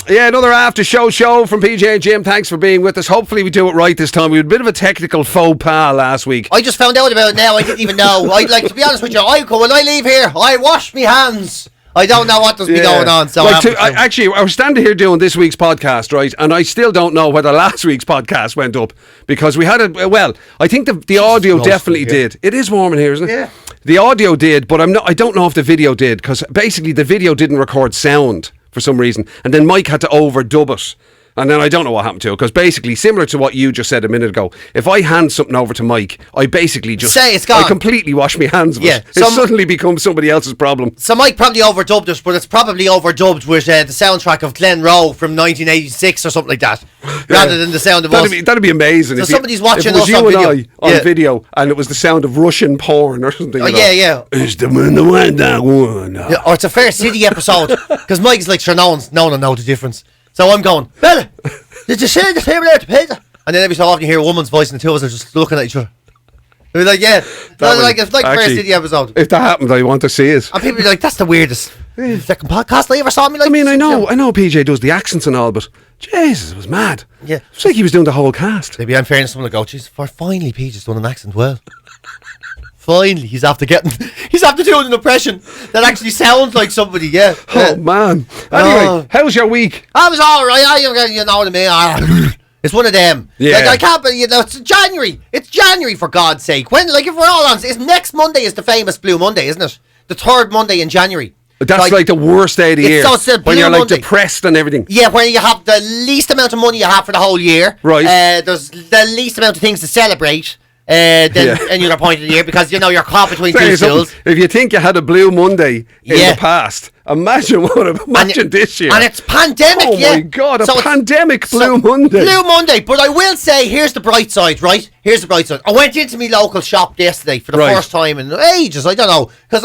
Yeah, another after show from PJ and Jim. Thanks for being with us. Hopefully we do it right this time. We had a bit of a technical faux pas last week. I just found out about it now. I didn't even know. I'd like to be honest with you. When I leave here, I wash my hands. I don't know what does be going on. So actually, I was standing here doing this week's podcast, right? And I still don't know whether last week's podcast went up because we had I think the audio definitely did. It is warm in here, isn't it? Yeah. The audio did, but I don't know if the video did because basically the video didn't record sound for some reason, and then Mike had to overdub it. And then I don't know what happened to it, because basically, similar to what you just said a minute ago, if I hand something over to Mike, I basically just say it's gone. I completely wash my hands of it. It suddenly becomes somebody else's problem. So Mike probably overdubbed it, but it's probably overdubbed with the soundtrack of Glen Rowe from 1986 or something like that, rather than the sound of us. That'd be amazing. So somebody's watching us on video. On video, and it was the sound of Russian porn or something. Oh, yeah. It's the one that one. Or it's a Fair City episode, because Mike's like, sure, no one will know the difference. So I'm going, Bella, did you see the table there to pizza? And then every so often you hear a woman's voice and the two of us are just looking at each other. We're like, yeah. It's like a Fair City episode. If that happened, I want to see it. And people be like, that's the weirdest second podcast I ever saw me like. I mean, I know PJ does the accents and all, but Jesus, it was mad. Yeah. It's like he was doing the whole cast. Maybe I'm fair to someone to go, geez, finally PJ's done an accent well. Finally, he's after doing an impression that actually sounds like somebody, yeah. Oh, man. Anyway, how's your week? I was alright, you know what I mean? It's one of them. Yeah. Like, I can't believe, it's January. It's January, for God's sake. When, like, if we're all honest, next Monday is the famous Blue Monday, isn't it? The third Monday in January. That's like the worst day of the year. When you're like Monday. Depressed and everything. Yeah, when you have the least amount of money you have for the whole year. Right. There's the least amount of things to celebrate. Any other point of the year, because you know you're caught between two stools. If you think you had a Blue Monday in the past, imagine this year. And it's pandemic. Oh my God, pandemic Blue Monday. Blue Monday. But I will say, here's the bright side, right? Here's the bright side. I went into my local shop yesterday for the first time in ages. I don't know, because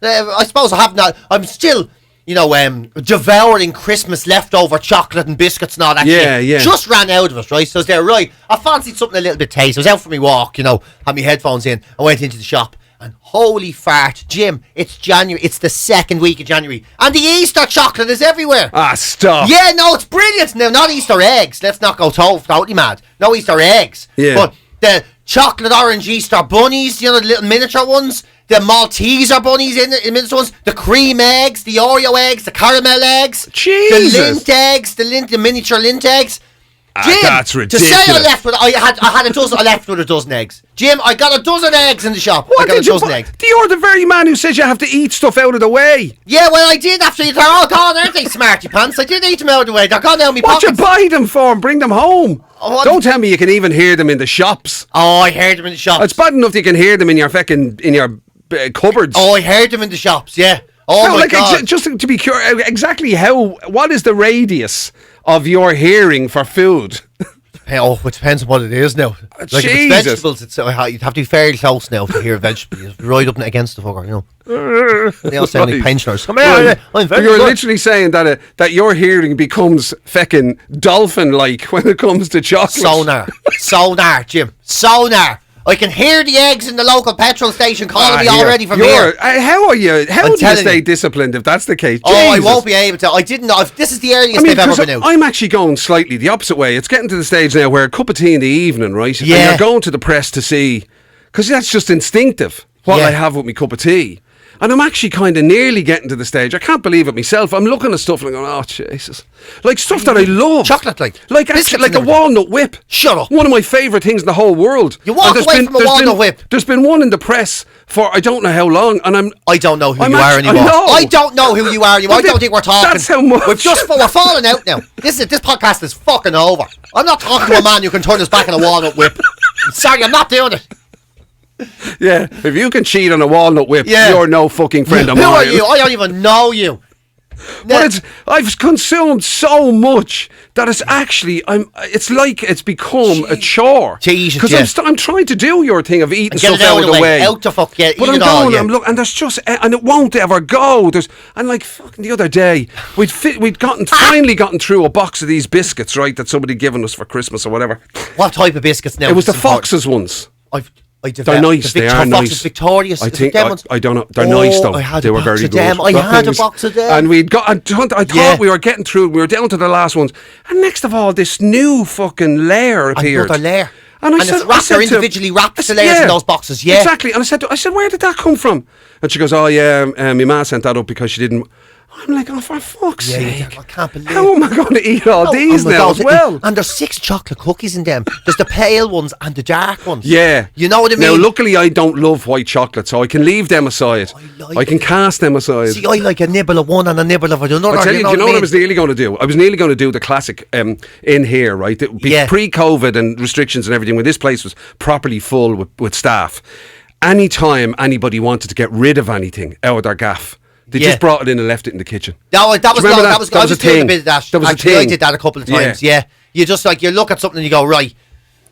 I suppose I have not. I'm still, devouring Christmas leftover chocolate and biscuits and all that shit. Yeah. Just ran out of it, right? So I was there, right? I fancied something a little bit tasty. I was out for my walk, had my headphones in. I went into the shop, and holy fart, Jim, it's January. It's the second week of January. And the Easter chocolate is everywhere. Ah, stop. Yeah, no, it's brilliant. Now, not Easter eggs. Let's not go totally mad. No Easter eggs. Yeah. But the chocolate orange Easter bunnies, the little miniature ones. The Malteser bunnies in miniature ones. The cream eggs, the Oreo eggs, the caramel eggs. Jesus. The lint eggs, the miniature lint eggs. Jim, that's ridiculous. To say I had a dozen, I left with a dozen eggs. Jim, I got a dozen eggs in the shop. What I got did a dozen eggs. You're the very man who says you have to eat stuff out of the way. Yeah, well, I did after they're all gone, aren't they, smarty pants? I did eat them out of the way. They're gone down my pockets. What you buy them for and bring them home? Don't tell me you can even hear them in the shops. Oh, I heard them in the shops. It's bad enough you can hear them in your cupboards. Oh, I heard them in the shops, yeah. Oh, no, my God. Just to be curious, exactly what is the radius of your hearing for food? Oh, it depends on what it is now. Like, if it's vegetables, you'd have to be fairly close now to hear vegetables. Right up against the fucker, They all sound like pensioners. Come here, I'm very You're good. literally saying that your hearing becomes feckin' dolphin-like when it comes to chocolate. Sonar, Jim. Sonar. I can hear the eggs in the local petrol station calling me already from here. How are you? How do you stay disciplined if that's the case? Oh, Jesus. I won't be able to. I didn't know. This is the earliest they've ever been out. I'm actually going slightly the opposite way. It's getting to the stage now where a cup of tea in the evening, right? Yeah. And you're going to the press to see, because that's just instinctive, what I have with my cup of tea. And I'm actually kind of nearly getting to the stage. I can't believe it myself. I'm looking at stuff and I'm going, oh, Jesus. Like stuff that I love. Chocolate, like a walnut whip. Shut up. One of my favourite things in the whole world. You walk away from a walnut whip. There's been one in the press for I don't know how long. And I don't know who you are anymore. I don't know who you are anymore. I don't think we're talking. That's how much. We're falling out now. This podcast is fucking over. I'm not talking to a man who can turn his back on a walnut whip. I'm sorry, I'm not doing it. Yeah, if you can cheat on a walnut whip, you're no fucking friend of mine. Who are you? I don't even know you. But I've consumed so much that it's actually it's like it's become a chore. Because I'm trying to do your thing of eating stuff out of the way. Out the fuck, yeah. But I'm going, I'm looking, and there's just, and it won't ever go. And like fucking the other day, we'd finally gotten through a box of these biscuits, right, that somebody given us for Christmas or whatever. What type of biscuits now? It was the Fox's ones. They're nice. They are nice. Victorious. I think I don't know. They're nice though. They were very good. I had a box of them, and we'd got. I thought we were getting through. We were down to the last ones, and next of all, this new fucking layer appeared. Another layer. And they're individually wrapped the layers in those boxes. Yeah, exactly. And I said, where did that come from? And she goes, oh yeah, my ma sent that up because she didn't. I'm like, oh, for fuck's sake. I can't believe it. How am I going to eat all these now as well? And there's 6 chocolate cookies in them. There's the pale ones and the dark ones. Yeah. You know what I mean? Now, luckily, I don't love white chocolate, so I can leave them aside. I can cast them aside. See, I like a nibble of one and a nibble of another. I tell you, what I was nearly going to do? I was nearly going to do the classic in here, right? Pre-COVID and restrictions and everything, when this place was properly full with staff, anytime anybody wanted to get rid of anything out of their gaff, they just brought it in and left it in the kitchen. That was I was doing a bit of that. That was actually, I did that a couple of times. Yeah. You just you look at something and you go, right,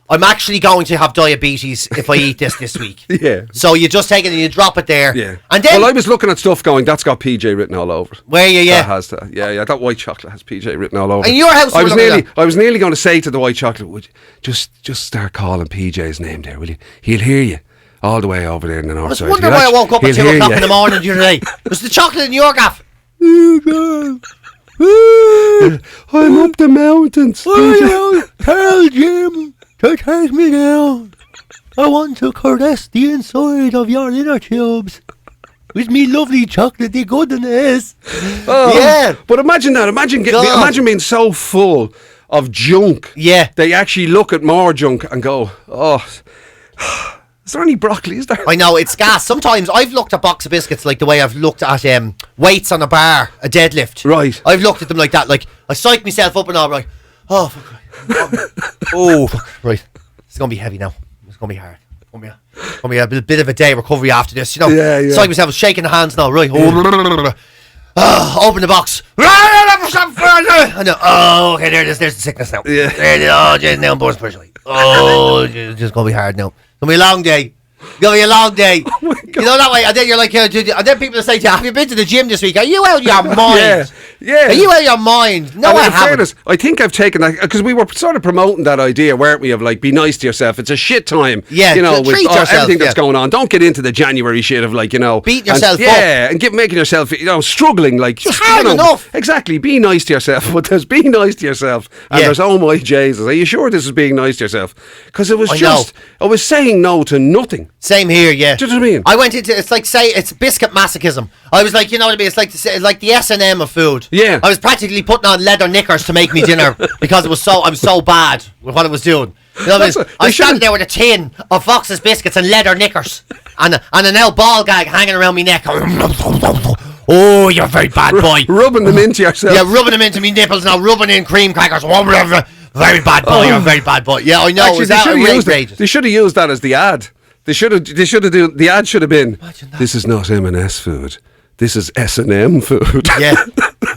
I'm actually going to have diabetes if I eat this week. Yeah. So you just take it and you drop it there. Yeah. And then, I was looking at stuff going, that's got PJ written all over it. Where you? Yeah. That has that. Yeah. That white chocolate has PJ written all over it. In your house, I was nearly going to say to the white chocolate, would you just start calling PJ's name there, will you? He'll hear you. All the way over there in the north side. I was wondering why I woke up at 2 o'clock in the morning the other day. Was the chocolate in your gaff? I'm up the mountains. Tell Jim to take me down. I want to caress the inside of your inner tubes with me lovely chocolatey goodness. Oh, yeah. But imagine that. Imagine being so full of junk. Yeah. They actually look at more junk and go, oh... Is there any broccoli? Is there? I know, it's gas. Sometimes I've looked at box of biscuits like the way I've looked at weights on a bar, a deadlift. Right. I've looked at them like that. Like, I psych myself up and all, like, oh, fuck. Oh, fuck. Right. It's going to be heavy now. It's going to be hard. It's going to be a bit of a day recovery after this, you know. Yeah. Psych myself, shaking the hands now, right. Open the box. And then, okay, there's the sickness now. Yeah. Now I'm born spiritually. It's just going to be hard now. It's going to be a long day. It's going to be a long day. Oh you know that way? And then you're like, and then people say to you, have you been to the gym this week? Are you out of your mind? Yeah. Are you out of your mind? No, I haven't. Fairness, I think I've taken that, because we were sort of promoting that idea, weren't we, of like, be nice to yourself. It's a shit time. Yeah, you know, with yourself, everything that's going on. Don't get into the January shit of like, you know, beating yourself up. Yeah, and making yourself, you know, struggling. Like, it's hard enough. Exactly. Be nice to yourself. But there's be nice to yourself. And there's, oh my Jesus, are you sure this is being nice to yourself? Because it was I was saying no to nothing. Same here, yeah. Do you know what I mean? I went into, it's like, say, it's biscuit masochism. I was like, you know what I mean? It's like the S&M of food. Yeah. I was practically putting on leather knickers to make me dinner because I was so bad with what I was doing. You know what I mean? I was standing there with a tin of Fox's biscuits and leather knickers and an L ball gag hanging around my neck. Oh, you're a very bad boy. Rubbing them into yourself. Yeah, rubbing them into me nipples now, rubbing in cream crackers. Very bad boy, you're a very bad boy. Yeah, I know. Actually, they should have used that as the ad. They should have the ad should have been, this is not M&S food. This is S&M food. Yeah.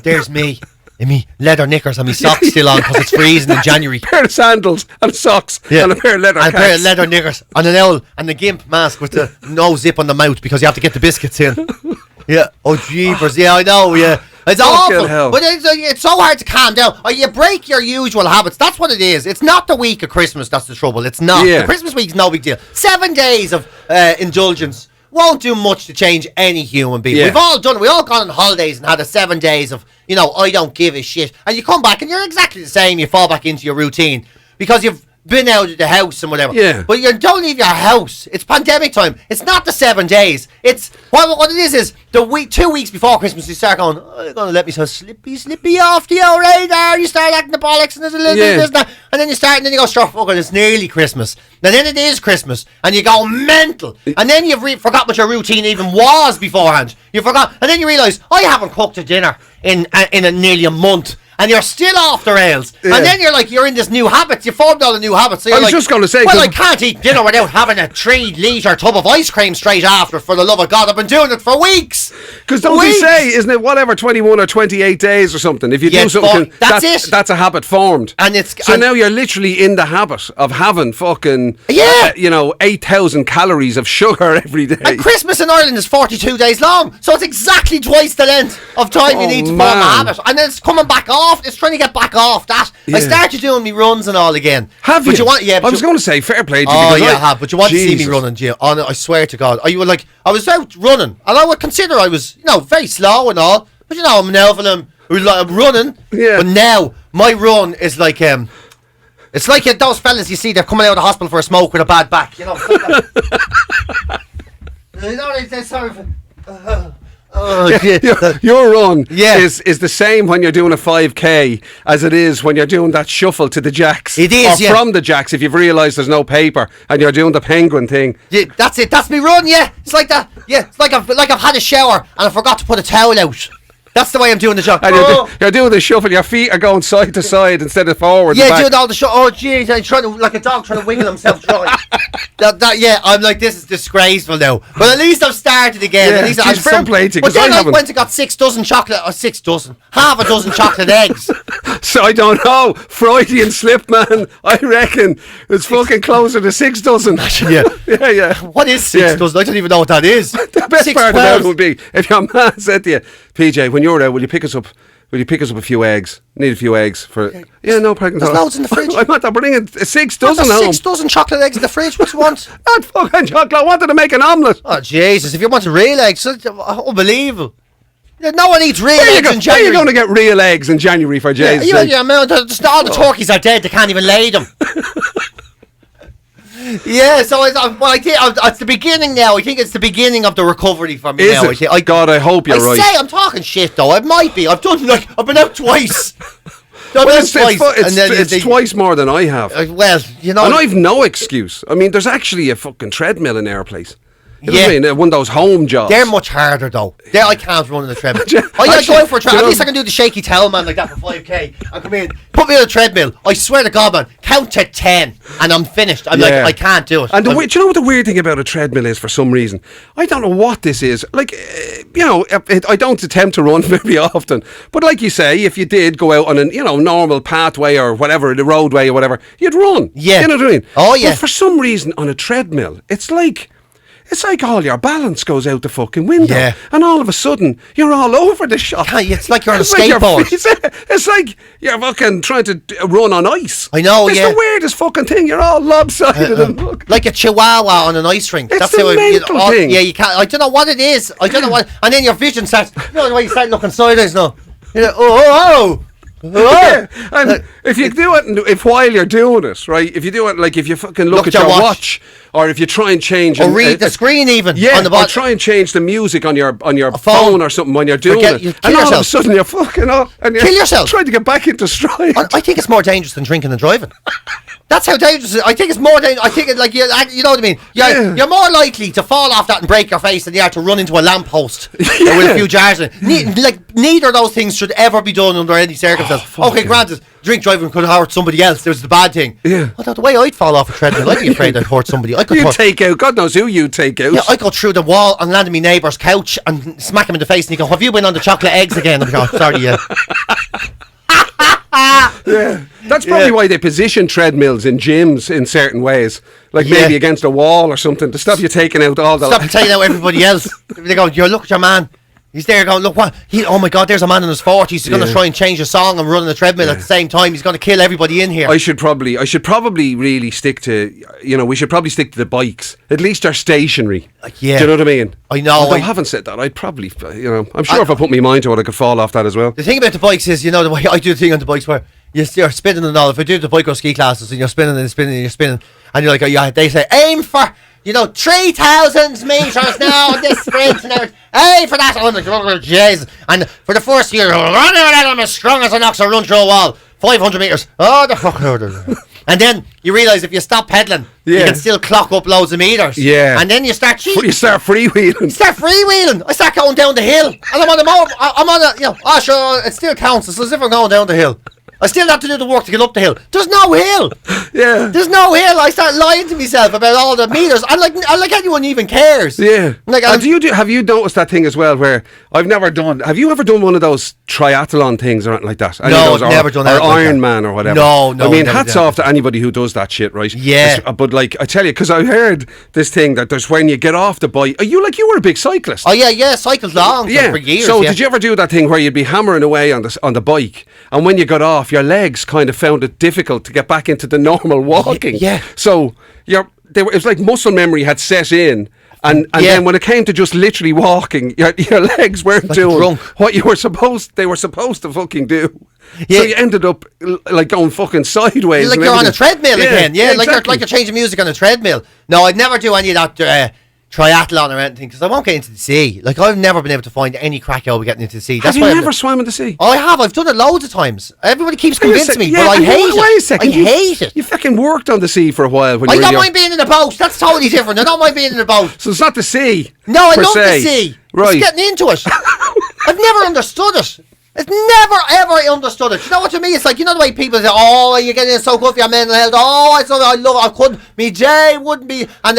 There's me. And me leather knickers and me socks still on because it's freezing in January. A pair of sandals and socks and a pair of leather and a pair of leather knickers and an owl and the gimp mask with the no zip on the mouth because you have to get the biscuits in. Yeah. Oh, jeepers. Yeah, I know. Yeah. It's awful. Hell. But it's so hard to calm down. You break your usual habits. That's what it is. It's not the week of Christmas that's the trouble. It's not. Yeah. The Christmas week's no big deal. 7 days of indulgence won't do much to change any human being. Yeah. We've all done it. We've all gone on holidays and had a 7 days of, you know, I don't give a shit. And you come back and you're exactly the same. You fall back into your routine because you've been out of the house and whatever. Yeah. But you don't leave your house. It's pandemic time. It's not the 7 days. It's what it is the week 2 weeks before Christmas you start going, oh, you're gonna let me so slippy off the old radar. You start acting the bollocks and there's a little bit of this and that. And then you start and then you go, stop fucking, it's nearly Christmas. And then it is Christmas and you go mental. And then you've forgot what your routine even was beforehand. You forgot, and then you realise I haven't cooked a dinner in nearly a month. And you're still off the rails. Yeah. And then you're like, you're in this new habit. You formed all the new habits. So you're just going to say... Well, I can't eat dinner without having a 3-litre tub of ice cream straight after, for the love of God. I've been doing it for weeks. Because don't they say, isn't it, whatever, 21 or 28 days or something? If you do something, that's a habit formed. And it's... So now you're literally in the habit of having fucking, 8,000 calories of sugar every day. And Christmas in Ireland is 42 days long. So it's exactly twice the length of time you need to form a habit. And then it's coming back off off. It's trying to get back off that. Yeah. I started doing me runs and all again. Have But you? want? Yeah. I was going to say fair play to you. Oh because yeah, I have. But you want to see me Jesus. running, Gio? On I swear to God, I was out running, and I would consider I was, very slow and all. But I'm an Elvenham, I'm running. Yeah. But now my run is like it's like those fellas you see they're coming out of the hospital for a smoke with a bad back. It's like they're sorry for. Your run Yeah. is the same when you're doing a 5k as it is when you're doing that shuffle to the jacks. It is, or yeah. from the jacks if you've realised there's no paper and you're doing the penguin thing. Yeah, that's it. That's me run. Yeah, it's like that. Yeah, it's like I've had a shower and I forgot to put a towel out. That's the way I'm doing the jog. And you're doing the shuffle, your feet are going side to side instead of forward. Yeah, and back. doing all the show. Oh, jeez, I'm trying to, like a dog trying to wiggle himself dry. Yeah, I'm like, this is disgraceful now. But at least I've started again. Yeah, At least geez, I'm fair play to you, But 'cause I then I haven't. went and got 6 dozen chocolate, or 6 dozen, half a dozen chocolate eggs. So I don't know. Freudian slip, man. I reckon it's fucking closer to 6 dozen. Yeah. yeah. What is 6 Yeah. dozen? I don't even know what that is. The best 6 part about it pearls. would be if your man said to you, PJ, when you're out, will you pick us up? Will you pick us up a few eggs? Need a few eggs for. Yeah, no problem. There's loads in the fridge. I'm not bringing 6 Got dozen the home. 6 dozen chocolate eggs in the fridge. What do you want? Not fucking chocolate. I wanted to make an omelette. Oh, Jesus. If you want real eggs, that's unbelievable. Yeah, no one eats real Where eggs you, in where you January. going to get real eggs in January for Jay's Yeah, sake? yeah, man, all the turkeys are dead. They can't even lay them. Yeah, so I think it's the beginning now. I think it's the beginning of the recovery for me Is now. it? God, I hope you're right. say I'm talking shit though. I might be. I've been out twice. Well, it's twice more than I have. Well, And I've no excuse. I mean, there's actually a fucking treadmill in our place. You know what I Yeah. mean? One of those home jobs. they're much harder though. I can't run on the treadmill. I like Actually, going for a treadmill. you At least know- I can do the shaky towel man like that for 5k. I come in, put me on a treadmill. I swear to God, man, count to 10 and I'm finished. I'm like, Yeah. I can't do it. And do you know what the weird thing about a treadmill is for some reason? I don't know what this is. Like, I don't attempt to run very often. But like you say, if you did go out on a normal pathway or whatever, the roadway or whatever, you'd run. Yeah. You know what I mean? Oh, yeah. But for some reason on a treadmill, it's like all your balance goes out the fucking window. Yeah. And all of a sudden, you're all over the shop. It's like you're on a It's like you're- skateboard. It's like you're fucking trying to run on ice. I know, It's yeah. the weirdest fucking thing. You're all lopsided and fucking. Like a chihuahua on an ice rink. It's That's the how mental thing. Yeah, you can't. I don't know what it is. I don't know what. And then your vision starts. You know the way you start looking sideways now. You're like, oh. Yeah, and if you do it, if while you're doing it, right? If you do it, like if you fucking look at your watch, or if you try and change, Or read the screen even. yeah, on the or bottom. try and change the music on your phone. phone or something when you're doing Forget- it, you and kill all of a yourself. sudden you're fucking up and you're Kill yourself. trying to get back into stride. I think it's more dangerous than drinking and driving. That's how dangerous it is. I think it's more dangerous. I think it's like, you know what I mean? You're more likely to fall off that and break your face than you are to run into a lamppost with a few jars in it. Neither of those things should ever be done under any circumstance. Okay, granted, drink driving could hurt somebody else. There's the bad thing. Yeah. Although the way I'd fall off a treadmill, I'd be afraid I'd hurt somebody. I could You hurt. take out, God knows who you take out. Yeah, I go through the wall and land on my neighbour's couch and smack him in the face and he go, have you been on the chocolate eggs again? I'm like, oh, sorry, yeah. Yeah, that's probably why they position treadmills in gyms in certain ways, like Yeah. maybe against a wall or something to stop you taking out all the. Stop taking out everybody else. They go, you look at your man. He's there going, look what oh my God, there's a man in his 40s. He's going to Yeah. try and change a song and run on the treadmill at the same time. He's going to kill everybody in here. I should probably really stick to, we should probably stick to the bikes. At least they're stationary. Yeah. Do you know what I mean? I know, Although I- having said that, I'd probably, I'm sure if I put my mind to it, I could fall off that as well. The thing about the bikes is, the way I do the thing on the bikes where you're spinning and all. If I do the bike or ski classes and you're spinning and spinning and you're spinning and you're like, they say, aim for 3,000 metres now on this sprint and everything. Aim for that. I'm like, oh, Jesus. And for the first year, I'm as strong as an ox. I run through a wall. 500 metres. Oh, the fuck. And then you realise if you stop pedalling, you Yeah. can still clock up loads of metres. Yeah. And then you start cheating. Before you start freewheeling. Start freewheeling. I start going down the hill, and I'm on the motor. I'm on a, sure, it still counts. It's as if I'm going down the hill. I still have to do the work to get up the hill. There's no hill. Yeah. There's no hill. I start lying to myself about all the meters. I like anyone even cares. Yeah. Like, And have you noticed that thing as well where I've never done, have you ever done one of those triathlon things or anything like that? Any No, of those, I've never done Or anything like Iron that. Man or whatever. No, I mean, never hats done off to anybody who does that shit, right? Yeah. But like, I tell you, because I heard this thing that there's when you get off the bike, you were a big cyclist. Oh yeah, cycled long for years. So yeah. did you ever do that thing where you'd be hammering away on the bike, and when you got off, your legs kind of found it difficult to get back into the normal walking? Yeah. So it was like muscle memory had set in. And then when it came to just literally walking, your legs weren't Like doing drunk. what they were supposed to fucking do. Yeah. So you ended up like going fucking sideways. Like and you're on a everything. treadmill again. Yeah, exactly. like you're changing music on a treadmill. No, I'd never do any of that triathlon or anything because I won't get into the sea. Like I've never been able to find any crack out of getting into the sea. That's Have you why never swam in the sea? I have. I've done it loads of times. Everybody keeps Wait a convincing me, sec- but I and hate wait a it. second. I hate it. You fucking worked on the sea for a while when I you were don't young. mind being in a boat. That's totally different. I don't mind being in a boat. So it's not the sea. No, I per love se. the sea. Right. It's getting into it. I've never understood it. I've never ever understood it. You know what I mean? It's like, you know the way people say, "Oh, you're getting so good for your mental health." Oh, I love it. I couldn't. Me Jay wouldn't be. And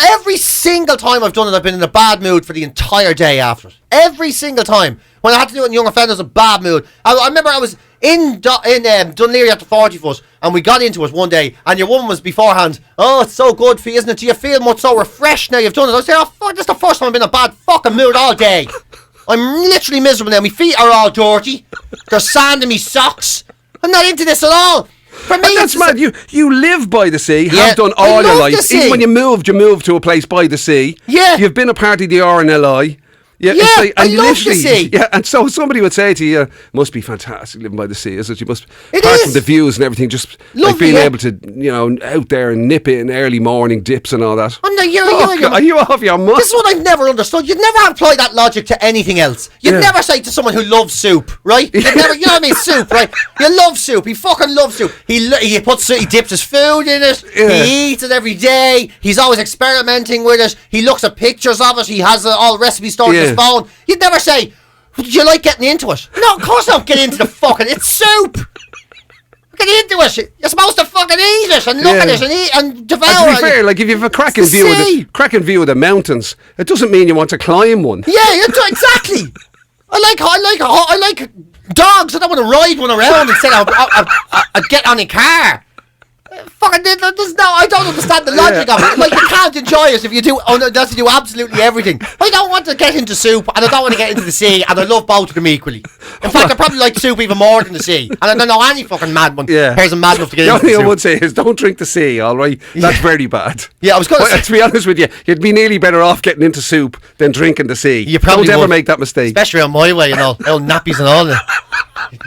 every single time I've done it, I've been in a bad mood for the entire day after it. Every single time. When I had to do it in Young Offenders, a bad mood. I remember I was in Dunleary at the 40 foot, and we got into it one day, and your woman was beforehand. "Oh, it's so good for you, isn't it? Do you feel much so refreshed now you've done it?" I said, "Oh fuck, this is the first time I've been in a bad fucking mood all day. I'm literally miserable now. My feet are all dirty. There's sand in my socks. I'm not into this at all." For me, And that's mad. You live by the sea, Yeah, have done I all your love life. the sea. Even when you moved to a place by the sea. Yeah. You've been a part of the RNLI. Yeah, Yeah, it's like, and I you love literally, the sea. Yeah, and so somebody would say to you, "Must be fantastic living by the sea, is it? You must, It apart is. from the views and everything, just like Lovely, being yeah. able to, out there and nip it in early morning dips and all that." I'm not, Are you off your mind? This is what I've never understood. You'd never apply that logic to anything else. You'd Yeah. never say to someone who loves soup, right? You'd never, you know what I mean? Soup, right? You love soup. He fucking loves soup. He dips his food in it. Yeah. He eats it every day. He's always experimenting with it. He looks at pictures of it. He has all recipes stored in Yeah. his phone. You'd never say, "Do you like getting into it?" No, of course I don't get into the fucking. It's soup. Get into it. You're supposed to fucking eat it and look Yeah. at it and eat and devour And to it. be fair, like if you have a cracking It's the view of the mountains, it doesn't mean you want to climb one. Yeah, you do, exactly. I like dogs. I don't want to ride one around instead of I get on a car. Fucking, there's no. I don't understand the logic of it. Like you can't enjoy it if you do. Oh no, that's to do absolutely everything. I don't want to get into soup, and I don't want to get into the sea, and I love both of them equally. In fact, I probably like soup even more than the sea, and I don't know any fucking mad one. Yeah. Person mad enough to get The into only the thing I soup. would say is don't drink the sea, all right? That's very bad. Yeah, I was going to Well, say. to be honest with you, you'd be nearly better off getting into soup than drinking the sea. You probably don't ever would. make that mistake. Especially on my way and all nappies and all.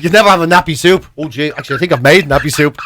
You'd never have a nappy soup. Oh gee, actually I think I've made nappy soup.